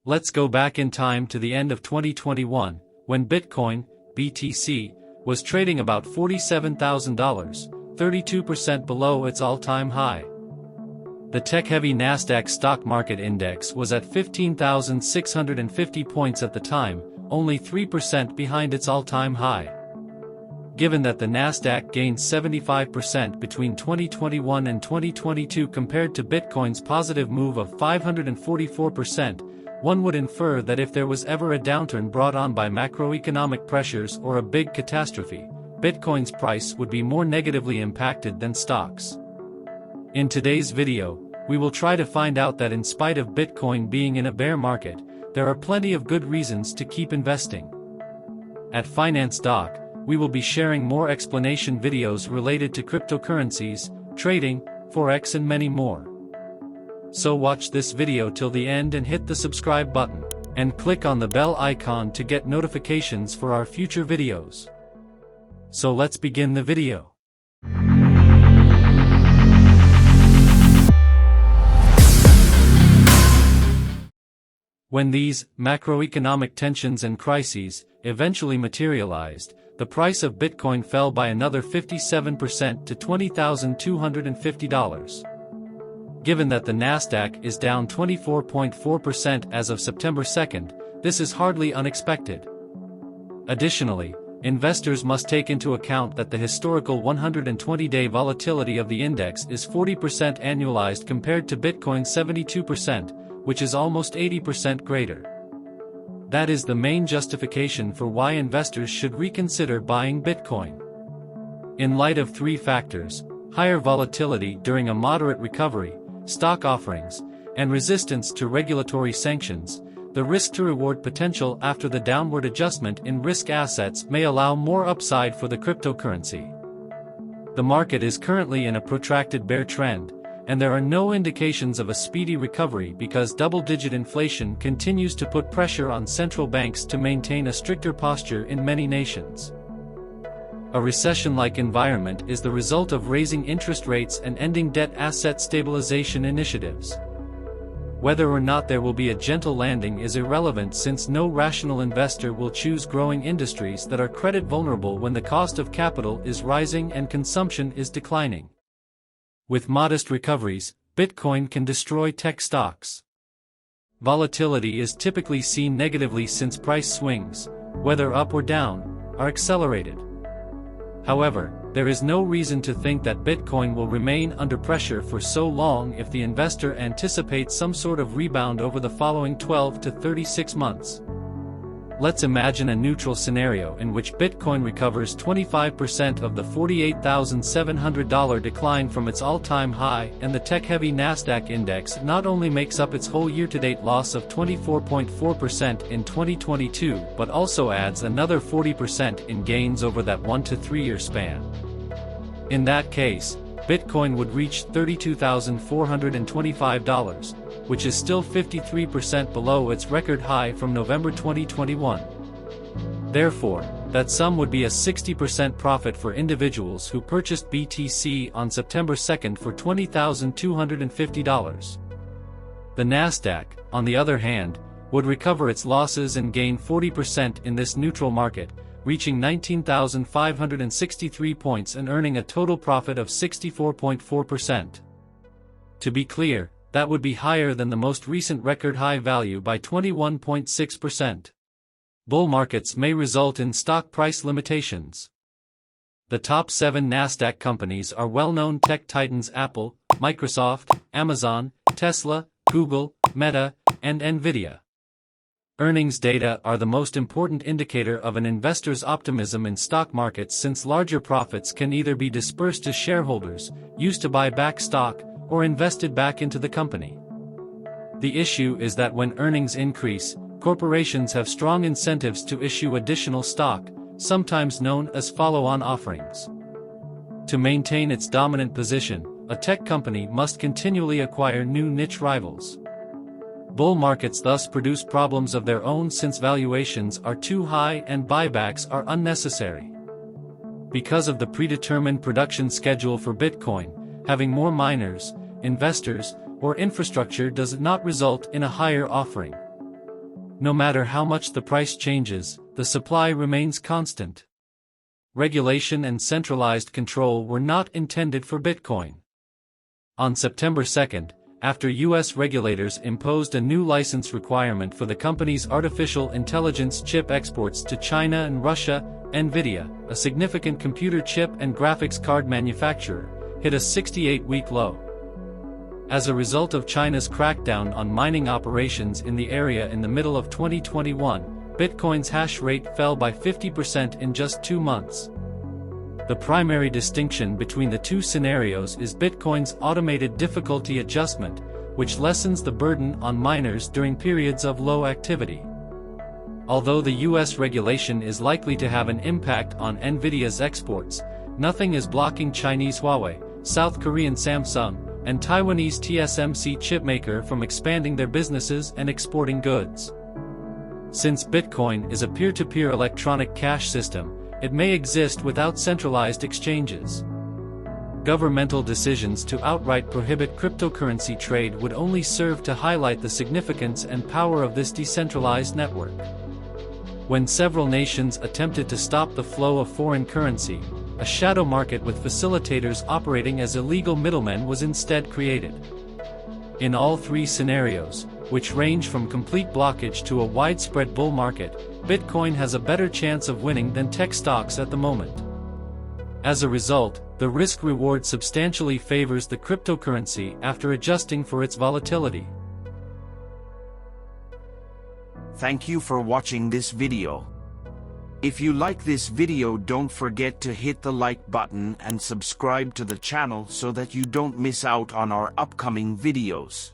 Let's go back in time to the end of 2021, when Bitcoin, BTC, was trading about $47,000, 32% below its all-time high. The tech-heavy Nasdaq stock market index was at 15,650 points at the time, only 3% behind its all-time high. Given that the Nasdaq gained 75% between 2021 and 2022 compared to Bitcoin's positive move of 544%, one would infer that if there was ever a downturn brought on by macroeconomic pressures or a big catastrophe, Bitcoin's price would be more negatively impacted than stocks. In today's video, we will try to find out that in spite of Bitcoin being in a bear market, there are plenty of good reasons to keep investing. At Finance Doc, we will be sharing more explanation videos related to cryptocurrencies, trading, forex and many more. So watch this video till the end and hit the subscribe button, and click on the bell icon to get notifications for our future videos. So let's begin the video. When these macroeconomic tensions and crises eventually materialized, the price of Bitcoin fell by another 57% to $20,250. Given that the Nasdaq is down 24.4% as of September 2nd, this is hardly unexpected. Additionally, investors must take into account that the historical 120-day volatility of the index is 40% annualized compared to Bitcoin's 72%, which is almost 80% greater. That is the main justification for why investors should reconsider buying Bitcoin. In light of three factors: higher volatility during a moderate recovery, stock offerings, and resistance to regulatory sanctions, the risk-to-reward potential after the downward adjustment in risk assets may allow more upside for the cryptocurrency. The market is currently in a protracted bear trend, and there are no indications of a speedy recovery because double-digit inflation continues to put pressure on central banks to maintain a stricter posture in many nations. A recession-like environment is the result of raising interest rates and ending debt asset stabilization initiatives. Whether or not there will be a gentle landing is irrelevant since no rational investor will choose growing industries that are credit vulnerable when the cost of capital is rising and consumption is declining. With modest recoveries, Bitcoin can destroy tech stocks. Volatility is typically seen negatively since price swings, whether up or down, are accelerated. However, there is no reason to think that Bitcoin will remain under pressure for so long if the investor anticipates some sort of rebound over the following 12 to 36 months. Let's imagine a neutral scenario in which Bitcoin recovers 25% of the $48,700 decline from its all-time high and the tech-heavy Nasdaq index not only makes up its whole year-to-date loss of 24.4% in 2022 but also adds another 40% in gains over that 1 to 3 year span. In that case, Bitcoin would reach $32,425, which is still 53% below its record high from November 2021. Therefore, that sum would be a 60% profit for individuals who purchased BTC on September 2nd for $20,250. The Nasdaq, on the other hand, would recover its losses and gain 40% in this neutral market, reaching 19,563 points and earning a total profit of 64.4%. To be clear, that would be higher than the most recent record high value by 21.6%. Bull markets may result in stock price limitations. The top 7 Nasdaq companies are well-known tech titans Apple, Microsoft, Amazon, Tesla, Google, Meta, and Nvidia. Earnings data are the most important indicator of an investor's optimism in stock markets since larger profits can either be dispersed to shareholders, used to buy back stock, or invested back into the company. The issue is that when earnings increase, corporations have strong incentives to issue additional stock, sometimes known as follow-on offerings. To maintain its dominant position, a tech company must continually acquire new niche rivals. Bull markets thus produce problems of their own since valuations are too high and buybacks are unnecessary. Because of the predetermined production schedule for Bitcoin, having more miners, investors, or infrastructure does not result in a higher offering. No matter how much the price changes, the supply remains constant. Regulation and centralized control were not intended for Bitcoin. On September 2nd, after U.S. regulators imposed a new license requirement for the company's artificial intelligence chip exports to China and Russia, NVIDIA, a significant computer chip and graphics card manufacturer, hit a 68-week low. As a result of China's crackdown on mining operations in the area in the middle of 2021, Bitcoin's hash rate fell by 50% in just 2 months. The primary distinction between the two scenarios is Bitcoin's automated difficulty adjustment, which lessens the burden on miners during periods of low activity. Although the U.S. regulation is likely to have an impact on NVIDIA's exports, nothing is blocking Chinese Huawei, South Korean Samsung, and Taiwanese TSMC chipmaker from expanding their businesses and exporting goods. Since Bitcoin is a peer-to-peer electronic cash system, it may exist without centralized exchanges. Governmental decisions to outright prohibit cryptocurrency trade would only serve to highlight the significance and power of this decentralized network. When several nations attempted to stop the flow of foreign currency, a shadow market with facilitators operating as illegal middlemen was instead created. In all three scenarios, which range from complete blockage to a widespread bull market, Bitcoin has a better chance of winning than tech stocks at the moment. As a result, the risk-reward substantially favors the cryptocurrency after adjusting for its volatility. Thank you for watching this video. If you like this video, don't forget to hit the like button and subscribe to the channel so that you don't miss out on our upcoming videos.